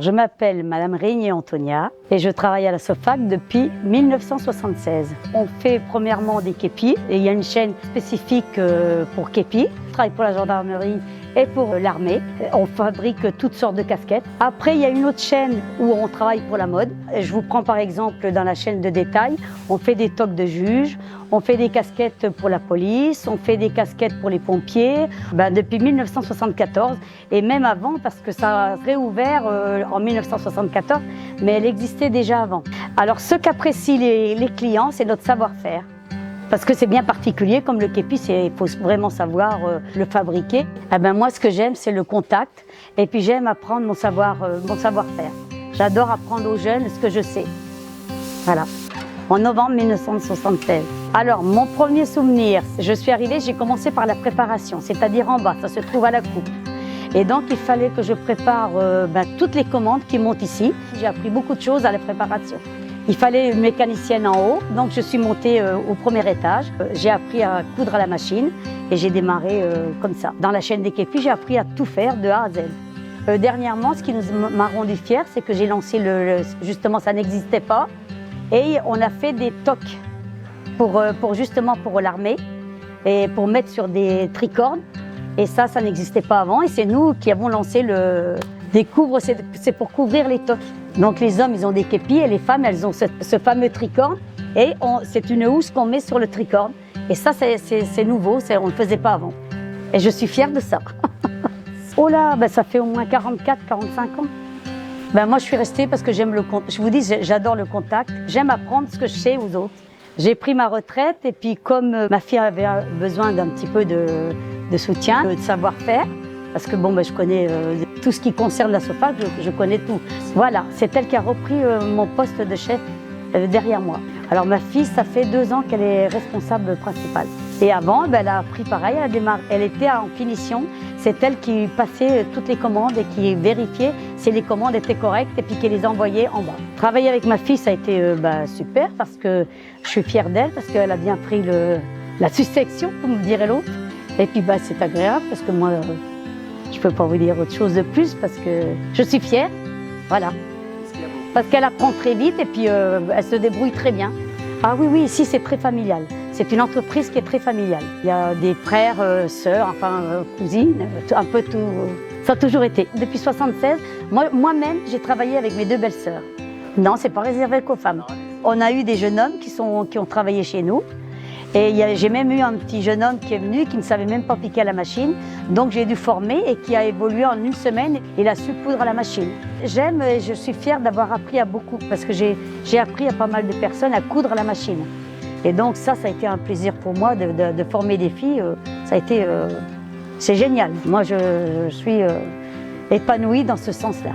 Je m'appelle Madame Régnier Antonia et je travaille à la SOFAC depuis 1976. On fait premièrement des képis et il y a une chaîne spécifique pour képis. Je travaille pour la gendarmerie et pour l'armée. On fabrique toutes sortes de casquettes. Après, il y a une autre chaîne où on travaille pour la mode. Je vous prends par exemple dans la chaîne de détail. On fait des toques de juge, on fait des casquettes pour la police, on fait des casquettes pour les pompiers. Depuis 1974 et même avant parce que ça a réouvert en 1974, mais elle existait déjà avant. Alors ce qu'apprécient les clients, c'est notre savoir-faire. Parce que c'est bien particulier, comme le képi, il faut vraiment savoir le fabriquer. Moi, ce que j'aime, c'est le contact. Et puis j'aime apprendre mon savoir-faire. J'adore apprendre aux jeunes ce que je sais. Voilà. En novembre 1976. Alors, mon premier souvenir, je suis arrivée, j'ai commencé par la préparation, c'est-à-dire en bas, ça se trouve à la coupe. Et donc, il fallait que je prépare toutes les commandes qui montent ici. J'ai appris beaucoup de choses à la préparation. Il fallait une mécanicienne en haut, donc je suis montée au premier étage. J'ai appris à coudre à la machine et j'ai démarré comme ça. Dans la chaîne des képis, j'ai appris à tout faire de A à Z. Dernièrement, ce qui m'a rendu fière, c'est que j'ai lancé justement, ça n'existait pas, et on a fait des toques justement pour l'armée et pour mettre sur des tricordes. Et ça n'existait pas avant, et c'est nous qui avons lancé des couvres, c'est pour couvrir les toques. Donc les hommes, ils ont des képis et les femmes, elles ont ce fameux tricorne et c'est une housse qu'on met sur le tricorne. Et ça, c'est nouveau, on ne le faisait pas avant. Et je suis fière de ça. Oh là, ça fait au moins 44, 45 ans. Moi, je suis restée parce que j'aime le contact. Je vous dis, j'adore le contact. J'aime apprendre ce que je sais aux autres. J'ai pris ma retraite et puis comme ma fille avait besoin d'un petit peu de soutien, de savoir-faire, parce que je connais tout ce qui concerne la SOFAC, je connais tout. Voilà, c'est elle qui a repris mon poste de chef derrière moi. Alors ma fille, ça fait 2 ans qu'elle est responsable principale. Et avant, elle a appris pareil, elle était en finition. C'est elle qui passait toutes les commandes et qui vérifiait si les commandes étaient correctes et puis qui les envoyait en bas. Travailler avec ma fille, ça a été super parce que je suis fière d'elle, parce qu'elle a bien pris la succession, comme dirait l'autre. Et puis c'est agréable parce que moi, je ne peux pas vous dire autre chose de plus parce que je suis fière, voilà. Parce qu'elle apprend très vite et puis elle se débrouille très bien. Ah oui, ici c'est très familial. C'est une entreprise qui est très familiale. Il y a des frères, sœurs, cousines, un peu tout. Ça a toujours été. Depuis 1976, moi-même, j'ai travaillé avec mes 2 belles-sœurs. Non, c'est pas réservé qu'aux femmes. On a eu des jeunes hommes qui ont travaillé chez nous. Et j'ai même eu un petit jeune homme qui est venu, qui ne savait même pas piquer à la machine. Donc j'ai dû former et qui a évolué en 1 semaine. Il a su coudre à la machine. J'aime et je suis fière d'avoir appris à beaucoup, parce que j'ai appris à pas mal de personnes à coudre à la machine. Et donc ça a été un plaisir pour moi de former des filles. Ça a été, c'est génial. Moi je suis épanouie dans ce sens-là.